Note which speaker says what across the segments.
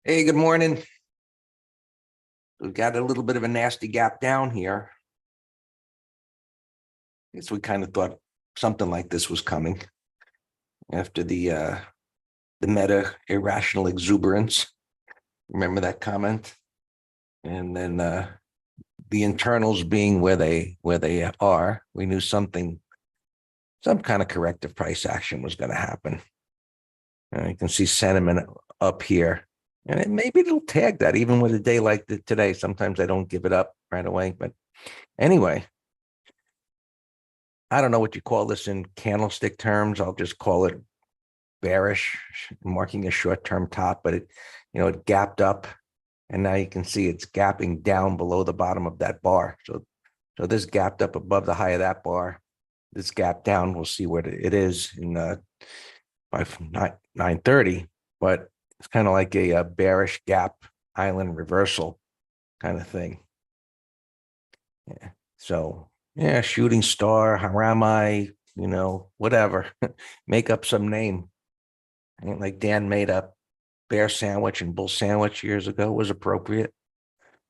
Speaker 1: Hey, good morning. We've got a little bit of a nasty gap down here. I guess we kind of thought something like this was coming after the meta irrational exuberance. Remember that comment? And then the internals being where they are, we knew some kind of corrective price action was going to happen. And you can see sentiment up here. And maybe it'll tag that even with a day like today. Sometimes I don't give it up right away. But anyway, I don't know what you call this in candlestick terms. I'll just call it bearish, marking a short-term top, but it gapped up, and now you can see it's gapping down below the bottom of that bar. So this gapped up above the high of that bar. This gap down, we'll see what it is in by 9:30, but it's kind of like a bearish gap island reversal kind of thing. Yeah. So yeah, shooting star, Haramai, whatever. Make up some name. Like Dan made up bear sandwich and bull sandwich years ago was appropriate.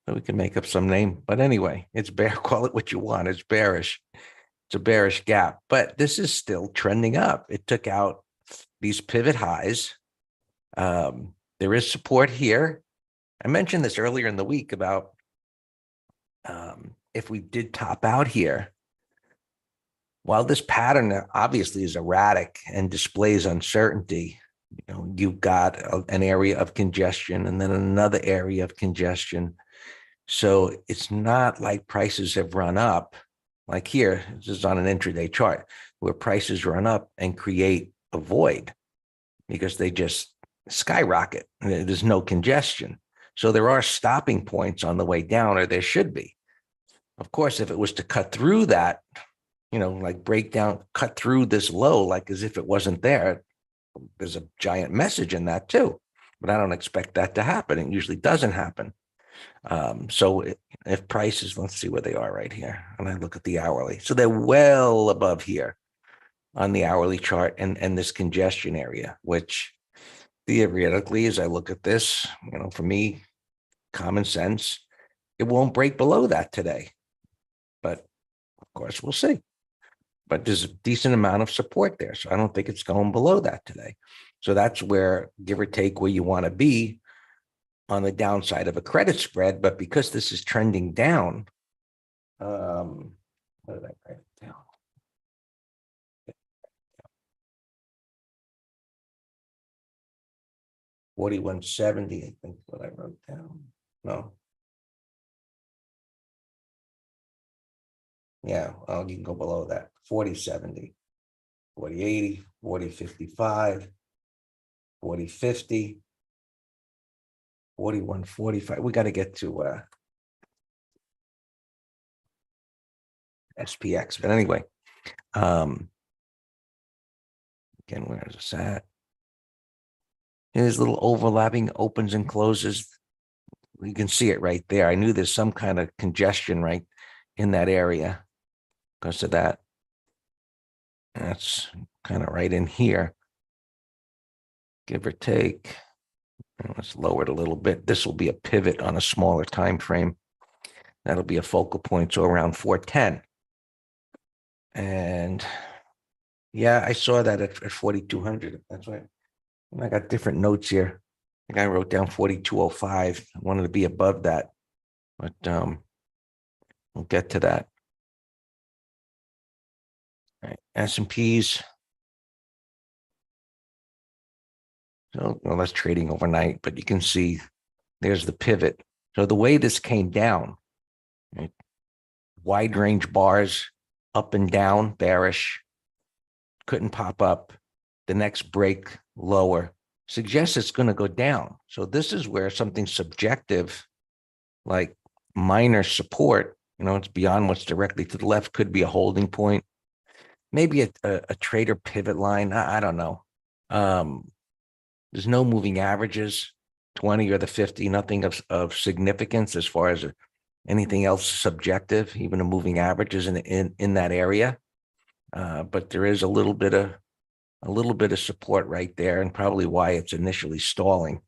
Speaker 1: So we can make up some name. But anyway, it's bear, call it what you want. It's bearish. It's a bearish gap. But this is still trending up. It took out these pivot highs. There is support here. I mentioned this earlier in the week about if we did top out here, while this pattern obviously is erratic and displays uncertainty, you've got an area of congestion and then another area of congestion. So it's not like prices have run up like here. This is on an intraday chart where prices run up and create a void because they just skyrocket. There's no congestion. So there are stopping points on the way down, or there should be. Of course, if it was to cut through that, like break down, cut through this low, like as if it wasn't there, there's a giant message in that too. But I don't expect that to happen. It usually doesn't happen. So if prices, let's see where they are right here. And I look at the hourly. So they're well above here on the hourly chart and this congestion area, which theoretically, as I look at this, for me, common sense, it won't break below that today. But of course, we'll see. But there's a decent amount of support there. So I don't think it's going below that today. So that's where, give or take, where you want to be on the downside of a credit spread. But because this is trending down, what did I write it down? 4170, I think what I wrote down. No. Yeah, well, you can go below that. 4070, 4080, 4055, 4050, 4145. We got to get to SPX. But anyway, again, where is this at? There's little overlapping opens and closes. You can see it right there. I knew there's some kind of congestion right in that area because of that. That's kind of right in here, give or take. Let's lower it a little bit. This will be a pivot on a smaller time frame. That'll be a focal point, so around 410. And yeah, I saw that at 4,200. That's right. And I got different notes here. I think I wrote down 4,205. I wanted to be above that, but we'll get to that. All right, S&Ps. So, well, that's trading overnight, but you can see there's the pivot. So the way this came down, right, wide range bars, up and down, bearish, couldn't pop up. The next break lower suggests it's going to go down. So this is where something subjective, like minor support, it's beyond what's directly to the left, could be a holding point, maybe a trader pivot line. I don't know. There's no moving averages, 20 or the 50, nothing of significance as far as anything else subjective, even a moving averages in that area. But there is a little bit of support right there, and probably why it's initially stalling.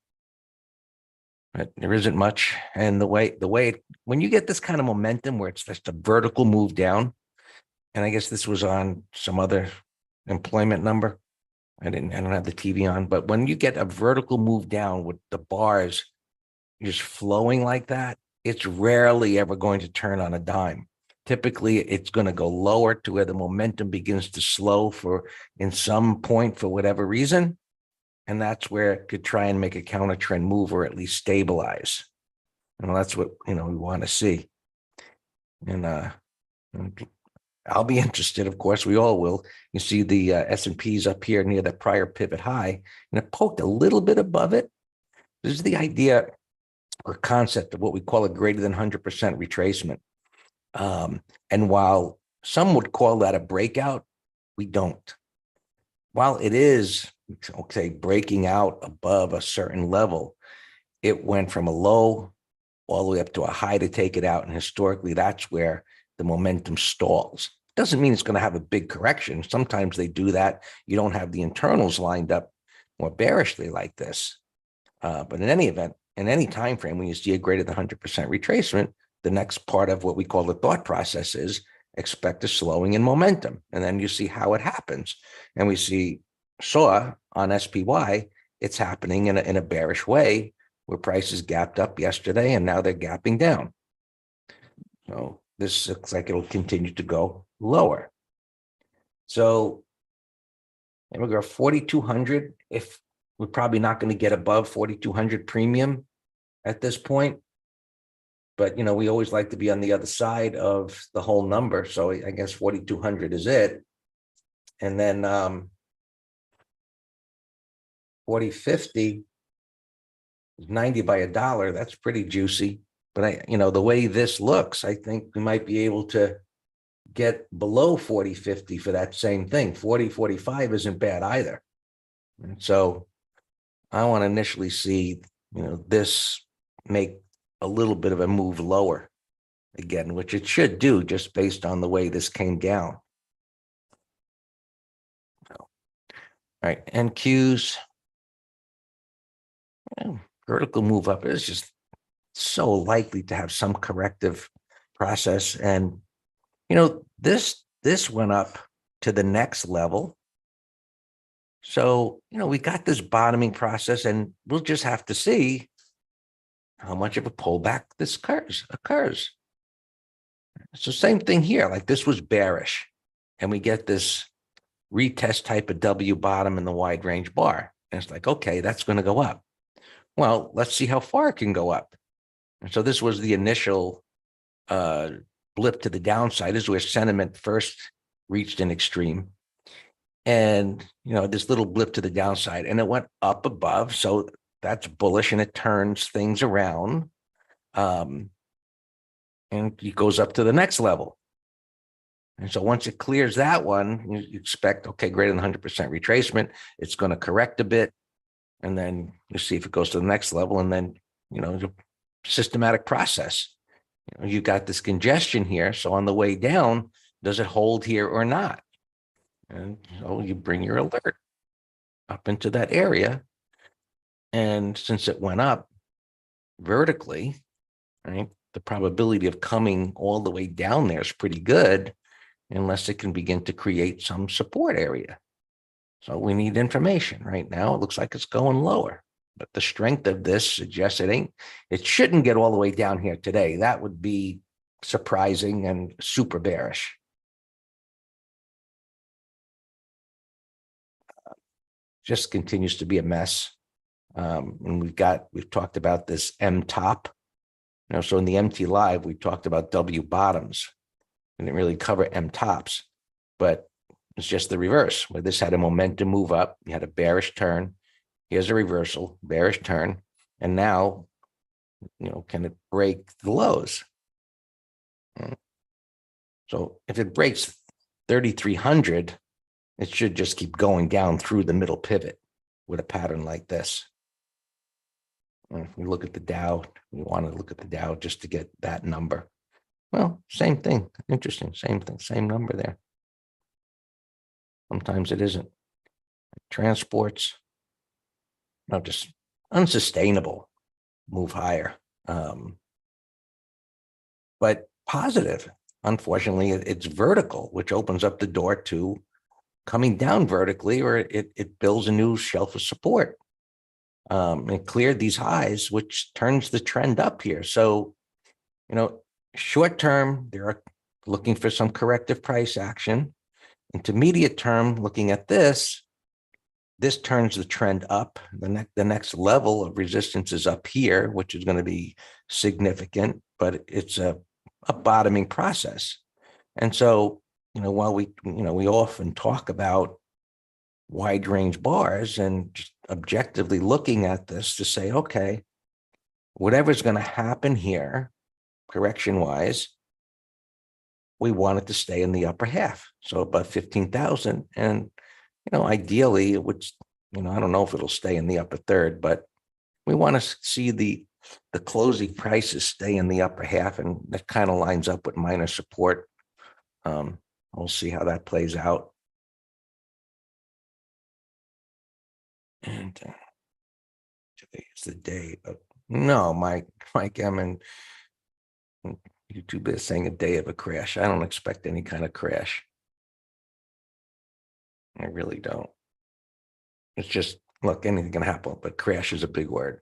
Speaker 1: but there isn't much. And when you get this kind of momentum where it's just a vertical move down, and I guess this was on some other employment number. I don't have the TV on, but when you get a vertical move down with the bars just flowing like that, it's rarely ever going to turn on a dime. Typically, it's going to go lower to where the momentum begins to slow in some point for whatever reason. And that's where it could try and make a counter trend move or at least stabilize. And that's what, we want to see. And I'll be interested, of course, we all will. You see the S&P's up here near the prior pivot high, and it poked a little bit above it. This is the idea or concept of what we call a greater than 100% retracement. And while some would call that a breakout, we don't. While it is, okay, breaking out above a certain level, it went from a low all the way up to a high to take it out. And historically, that's where the momentum stalls. Doesn't mean it's going to have a big correction. Sometimes they do that. You don't have the internals lined up more bearishly like this. But in any event, in any time frame, when you see a greater than 100% retracement, the next part of what we call the thought process is expect a slowing in momentum. And then you see how it happens. And we saw on SPY, it's happening in a bearish way where prices gapped up yesterday and now they're gapping down. So this looks like it'll continue to go lower. So we'll go 4,200. If we're probably not going to get above 4,200 premium at this point. But, we always like to be on the other side of the whole number. So I guess 4,200 is it. And then 40.50 is 90 by $1. That's pretty juicy. But the way this looks, I think we might be able to get below 40.50 for that same thing. 40.45 isn't bad either. And so I want to initially see, this make a little bit of a move lower again, which it should do just based on the way this came down. All right, NQs, vertical move up is just so likely to have some corrective process. And, this went up to the next level. So, we got this bottoming process and we'll just have to see how much of a pullback this occurs. So same thing here, like this was bearish and we get this retest type of W bottom in the wide range bar. And it's like, okay, that's going to go up. Well, let's see how far it can go up. And so this was the initial blip to the downside. This is where sentiment first reached an extreme. And, this little blip to the downside and it went up above. So that's bullish and it turns things around. And it goes up to the next level. And so once it clears that one, you expect, okay, greater than 100% retracement. It's going to correct a bit. And then you see if it goes to the next level. And then, the systematic process. You got this congestion here. So on the way down, does it hold here or not? And so you bring your alert up into that area. And since it went up vertically, right, the probability of coming all the way down there is pretty good unless it can begin to create some support area. So we need information. Right now, it looks like it's going lower. But the strength of this suggests it shouldn't get all the way down here today. That would be surprising and super bearish. Just continues to be a mess. And we've talked about this M top. So in the MT Live, we talked about W bottoms. We didn't really cover M tops, but it's just the reverse, where this had a momentum move up. You had a bearish turn. Here's a reversal, bearish turn. And now, can it break the lows? So if it breaks 3,300, it should just keep going down through the middle pivot with a pattern like this. And if we look at the Dow, we want to look at the Dow just to get that number. Well, same thing. Interesting. Same thing. Same number there. Sometimes it isn't. Transports, just unsustainable. move higher. But positive, unfortunately, it's vertical, which opens up the door to coming down vertically, or it builds a new shelf of support. It cleared these highs, which turns the trend up here. So, short term, they're looking for some corrective price action. Intermediate term, looking at this turns the trend up. The next level of resistance is up here, which is going to be significant, but it's a bottoming process. And so, while we often talk about wide range bars and just objectively looking at this to say, okay, whatever's going to happen here, correction wise, we want it to stay in the upper half. So above 15,000. And, ideally it would, I don't know if it'll stay in the upper third, but we want to see the closing prices stay in the upper half. And that kind of lines up with minor support. We'll see how that plays out. And today is the day of, no, Mike Emmon, YouTube is saying a day of a crash. I don't expect any kind of crash. I really don't. It's just, look, anything can happen, but crash is a big word.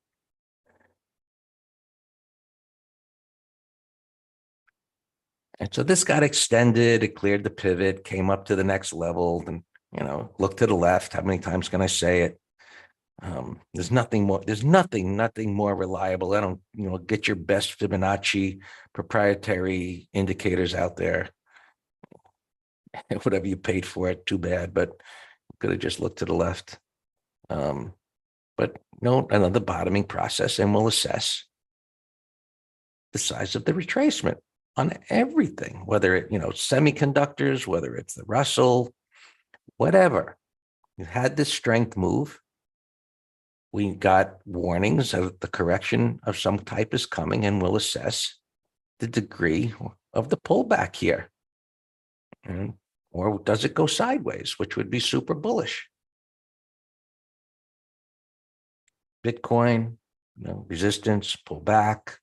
Speaker 1: And so this got extended, it cleared the pivot, came up to the next level, and, look to the left. How many times can I say it? There's nothing more reliable. I don't, get your best Fibonacci proprietary indicators out there. Whatever you paid for it, too bad, but could have just looked to the left. But no, another bottoming process, and we'll assess the size of the retracement on everything, whether it, semiconductors, whether it's the Russell, whatever. You had this strength move. We got warnings of the correction of some type is coming, and we'll assess the degree of the pullback here. Or does it go sideways, which would be super bullish? Bitcoin, resistance, pull back,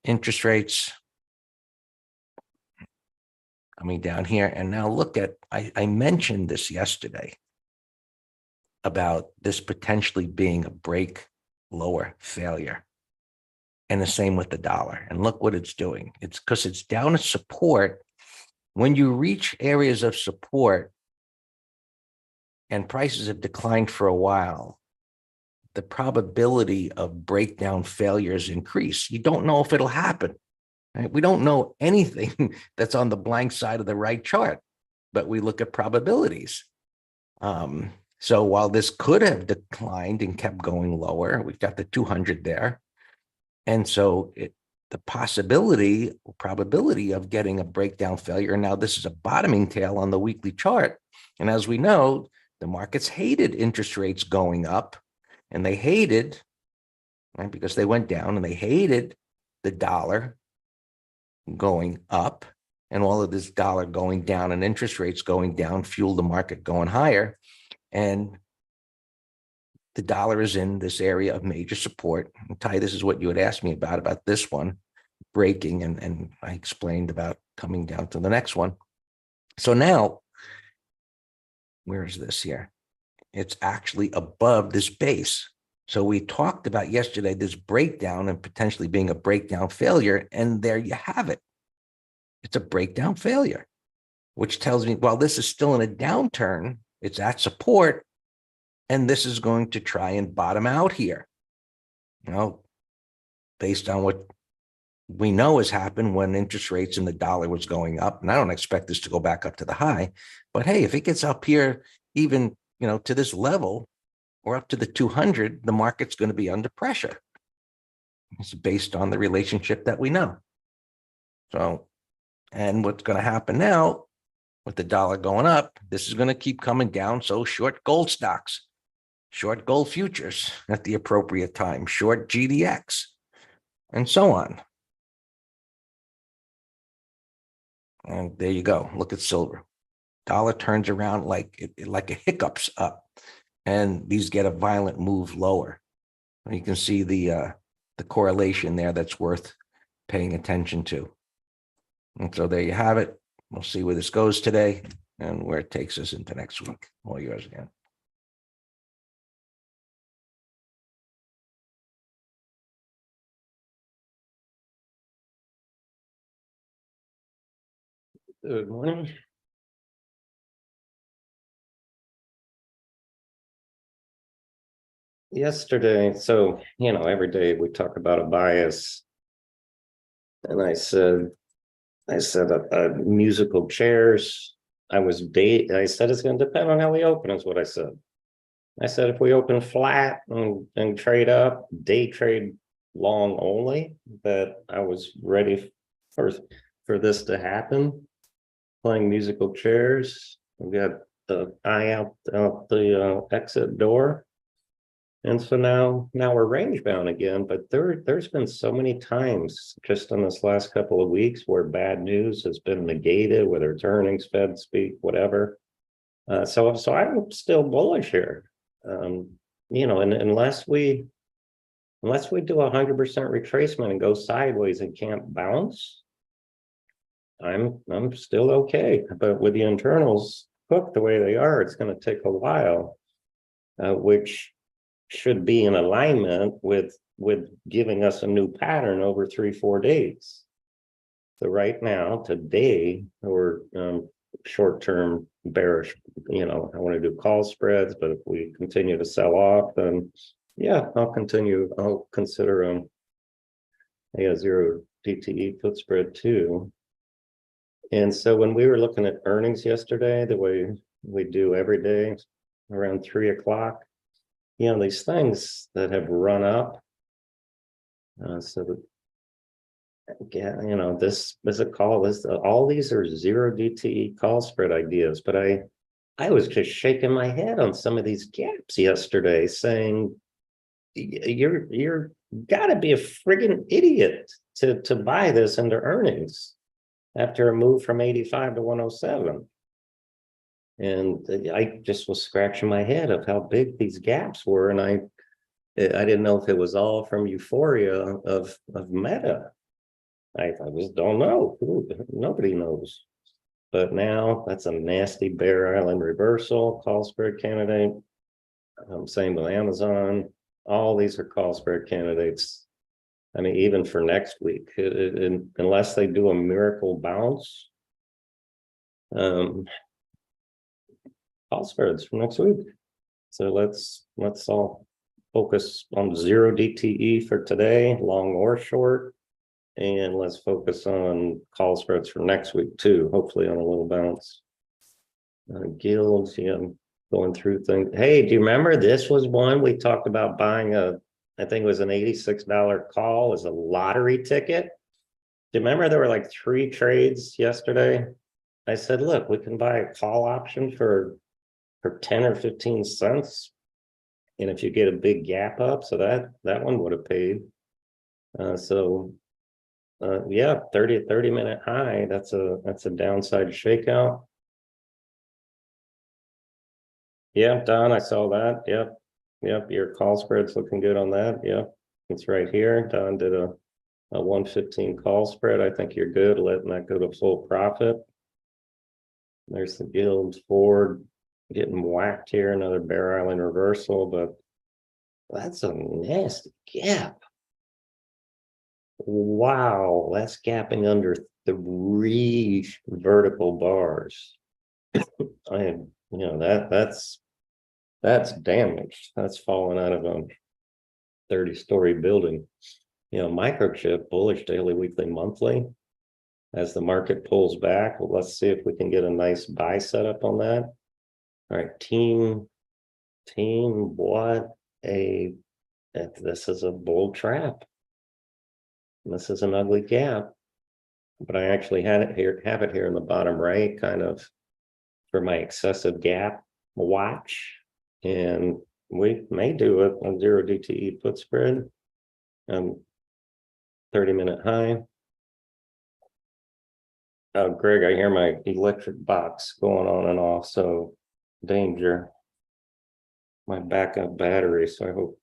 Speaker 1: interest rates coming down here. And now look at, I mentioned this yesterday about this potentially being a break lower failure. And the same with the dollar. And look what it's doing. It's because it's down at support. When you reach areas of support and prices have declined for a while, the probability of breakdown failures increase. You don't know if it'll happen. Right? We don't know anything that's on the blank side of the right chart, but we look at probabilities. So while this could have declined and kept going lower, we've got the 200 there. And so the probability of getting a breakdown failure. Now this is a bottoming tail on the weekly chart. And as we know, the markets hated interest rates going up, and they hated, right, because they went down, and they hated the dollar going up, and all of this dollar going down and interest rates going down fueled the market going higher. And the dollar is in this area of major support. And Ty, this is what you had asked me about this one breaking, and I explained about coming down to the next one. So now, where is this here? It's actually above this base. So we talked about yesterday this breakdown and potentially being a breakdown failure, and there you have it. It's a breakdown failure, which tells me, while this is still in a downturn, it's at support, and this is going to try and bottom out here, based on what we know has happened when interest rates and the dollar was going up. And I don't expect this to go back up to the high, but hey, if it gets up here, even, to this level or up to the 200, the market's going to be under pressure. It's based on the relationship that we know. So, and what's going to happen now with the dollar going up, this is going to keep coming down. So short gold stocks, short gold futures at the appropriate time, short GDX, and so on. And there you go. Look at silver. Dollar turns around like it hiccups up, and these get a violent move lower. You can see the correlation there that's worth paying attention to. And so there you have it. We'll see where this goes today and where it takes us into next week. All yours again.
Speaker 2: Good morning. Yesterday, so every day we talk about a bias, and I said musical chairs. I said it's going to depend on how we open. Is what I said. I said if we open flat and trade up, day trade long only, that I was ready for this to happen. Playing musical chairs. We got the eye out the exit door. And so now we're range bound again, but there's been so many times just in this last couple of weeks where bad news has been negated, whether it's earnings, Fed speak, whatever. So I'm still bullish here. And unless we do 100% retracement and go sideways and can't bounce, I'm still okay. But with the internals cooked the way they are, it's going to take a while, which should be in alignment with giving us a new pattern over 3-4 days. So right now, today, we're short-term bearish. I want to do call spreads, but if we continue to sell off, then yeah, I'll consider a zero DTE put spread too. And so when we were looking at earnings yesterday, the way we do every day around 3 o'clock, these things that have run up. So that, this is a call. All these are zero DTE call spread ideas, but I was just shaking my head on some of these gaps yesterday, saying you're gotta be a friggin' idiot to buy this into earnings after a move from 85 to 107. And I just was scratching my head of how big these gaps were, and I didn't know if it was all from euphoria of Meta. I just don't know. Nobody knows. But now that's a nasty Bear Island reversal, call spread candidate. Same with Amazon. All these are call spread candidates. I mean, even for next week, unless they do a miracle bounce, call spreads for next week. So let's all focus on zero DTE for today, long or short, and let's focus on call spreads for next week too, hopefully on a little bounce. Guilds, going through things. Hey, do you remember this was one we talked about buying I think it was an $86 call as a lottery ticket? Do you remember there were like 3 trades yesterday? I said, look, we can buy a call option for 10 or 15 cents. And if you get a big gap up, so that one would have paid. Yeah, 30-minute high. That's a downside shakeout. Yeah, Don, I saw that. Yep, your call spread's looking good on that. Yep, it's right here. Don did a 115 call spread. I think you're good letting that go to full profit. There's the Guild Ford getting whacked here, another Bear Island reversal, but that's a nasty gap. Wow, that's gapping under 3 vertical bars. That's damaged. That's falling out of a 30-story building. Microchip bullish daily, weekly, monthly. As the market pulls back, well, let's see if we can get a nice buy setup on that. All right, team, this is a bull trap. This is an ugly gap, but I actually have it here in the bottom right, kind of for my excessive gap watch, and we may do a zero DTE put spread, 30-minute high. Oh, Greg, I hear my electric box going on and off, so danger. My backup battery, so I hope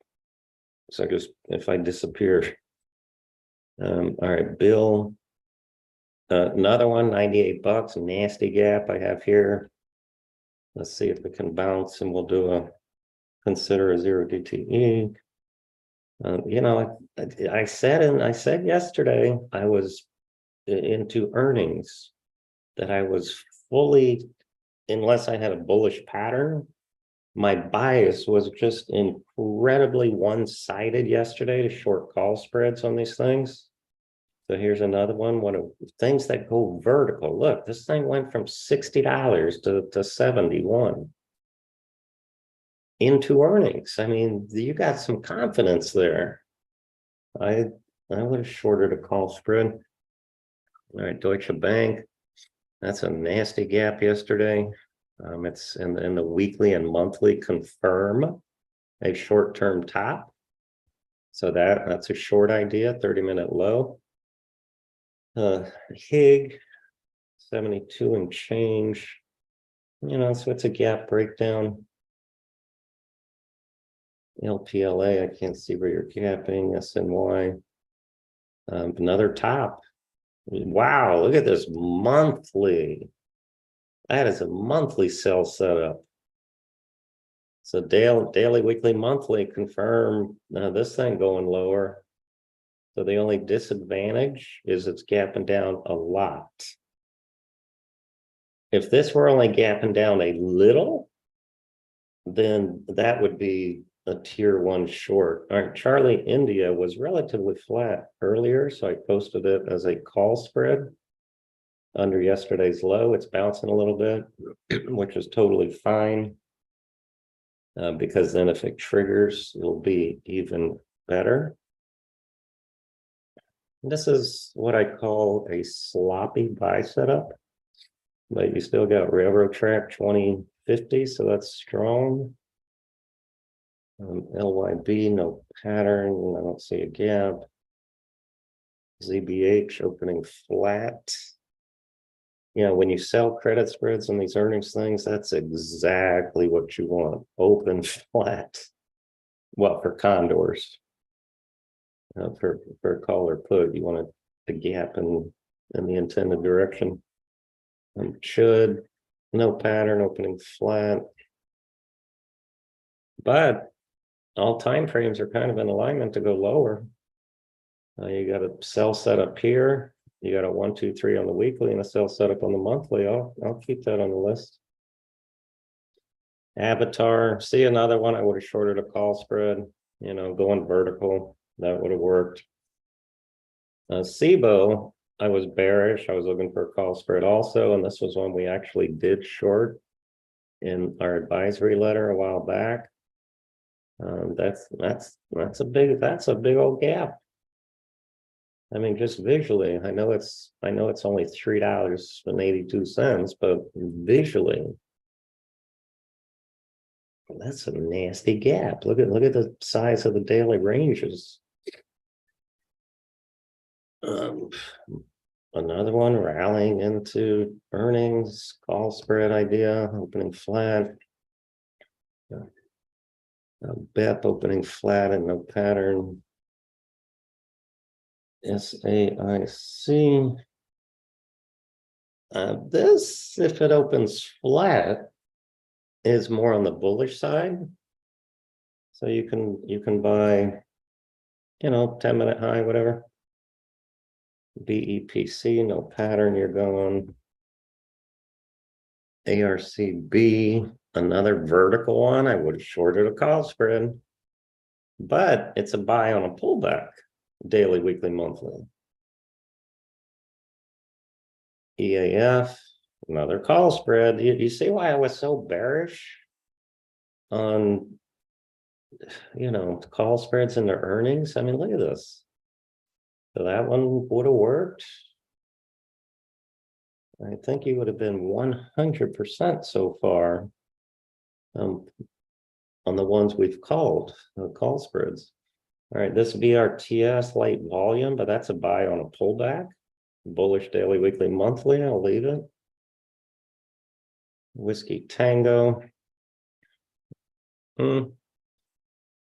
Speaker 2: So just if I disappear. All right, Bill. Another one, 98 bucks, nasty gap I have here. Let's see if it can bounce, and we'll do a consider a 0 DTE. You know, I said yesterday I was into earnings, that I was fully, unless I had a bullish pattern, my bias was just incredibly one-sided yesterday to short call spreads on these things. So here's another one of things that go vertical. Look, this thing went from $60 to 71 into earnings. I mean, you got some confidence there. I would have shorted a call spread. All right, Deutsche Bank. That's a nasty gap yesterday. It's in the weekly and monthly confirm a short-term top. So that's a short idea, 30-minute low. HIG, 72 and change. You know, so it's a gap breakdown. LPLA, I can't see where you're gapping. SNY. Another top. Wow, look at this monthly. That is a monthly sell setup. So daily, weekly, monthly confirm this thing going lower. So the only disadvantage is it's gapping down a lot. If this were only gapping down a little, then that would be a tier 1 short. All right, Charlie India was relatively flat earlier, so I posted it as a call spread under yesterday's low. It's bouncing a little bit, which is totally fine, because then if it triggers, it'll be even better. This is what I call a sloppy buy setup, but you still got railroad track 2050, so that's strong. LYB, no pattern, I don't see a gap. ZBH opening flat. You know, when you sell credit spreads on these earnings things, that's exactly what you want. Open flat. Well, for condors. For call or put, you want a gap in the intended direction. Should, no pattern, opening flat. But all time frames are kind of in alignment to go lower. You got a sell setup here. You got a 1, 2, 3 on the weekly and a sell setup on the monthly. I'll keep that on the list. Avatar, see another one. I would have shorted a call spread, you know, going vertical. That would have worked. SIBO, I was bearish. I was looking for a call spread also, and this was one we actually did short in our advisory letter a while back. That's a big old gap. I mean, just visually, I know it's only $3.82, but visually, that's a nasty gap. Look at the size of the daily ranges. Another one rallying into earnings, call spread idea, opening flat. BEP opening flat and no pattern. SAIC. This, if it opens flat, is more on the bullish side. So you can buy, you know, 10-minute high, whatever. BEPC, no pattern, you're going. ARCB, another vertical one. I would have shorted a call spread, but it's a buy on a pullback, daily, weekly, monthly. EAF, another call spread. You see why I was so bearish on, you know, call spreads and their earnings? I mean, look at this. So that one would have worked. I think he would have been 100% so far on the ones we've called call spreads. All right, this VRTS light volume, but that's a buy on a pullback. Bullish daily, weekly, monthly. I'll leave it. Whiskey Tango.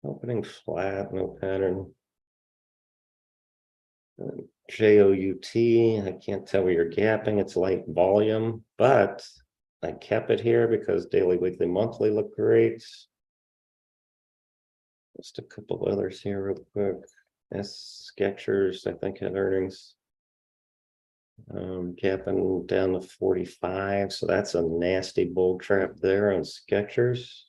Speaker 2: Opening flat, no pattern. JOUT, I can't tell where you're gapping. It's light volume, but I kept it here because daily, weekly, monthly look great. Just a couple others here real quick. Skechers, I think, had earnings. Gapping down to 45, so that's a nasty bull trap there on Skechers.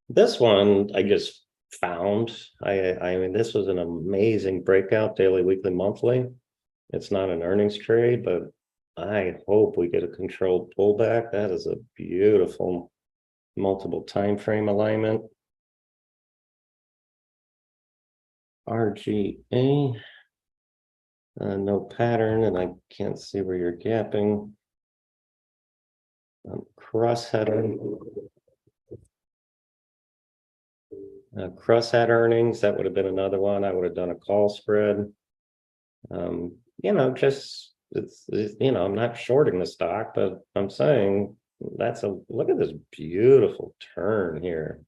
Speaker 2: This one I just found. I mean, this was an amazing breakout, daily, weekly, monthly. It's not an earnings trade, but I hope we get a controlled pullback. That is a beautiful multiple time frame alignment. RGA, no pattern, and I can't see where you're gapping. Crosshead earnings, that would have been another one. I would have done a call spread. You know, just it's you know, I'm not shorting the stock, but I'm saying that's a look at this beautiful turn here.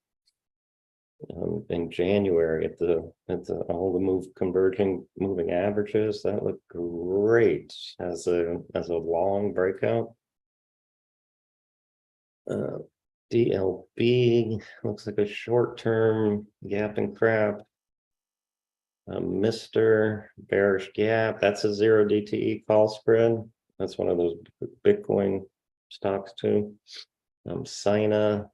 Speaker 2: In January at the all the converging moving averages, that looked great as a long breakout. DLB looks like a short-term gap and crap. Mr. Bearish Gap, that's a 0 DTE call spread. That's one of those Bitcoin stocks too. Sina,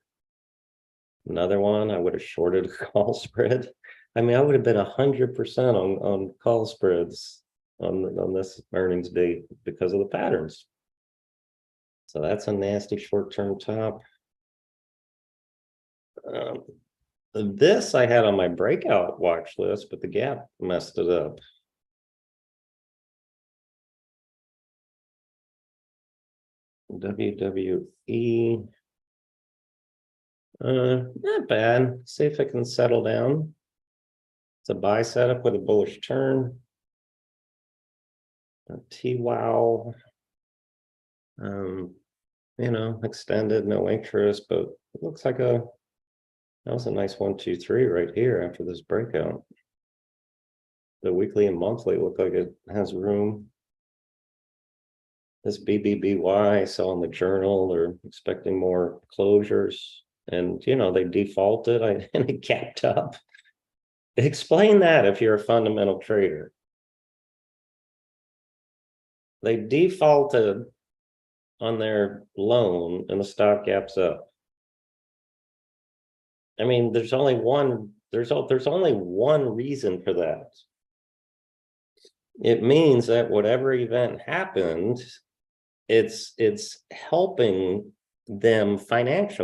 Speaker 2: another one. I would have shorted a call spread. I mean, I would have been 100% on call spreads on this earnings date because of the patterns. So that's a nasty short-term top. This I had on my breakout watch list, but the gap messed it up. WWE. Not bad. See if it can settle down. It's a buy setup with a bullish turn. TWOW. You know, extended, no interest, but it looks like that was a nice 1, 2, 3 right here after this breakout. The weekly and monthly look like it has room. This BBBY, I saw in the journal, they're expecting more closures, and you know, they defaulted and it gapped up. Explain that if you're a fundamental trader. They defaulted on their loan and the stock gaps up. I mean, there's only one reason for that. It means that whatever event happened, it's helping them financially.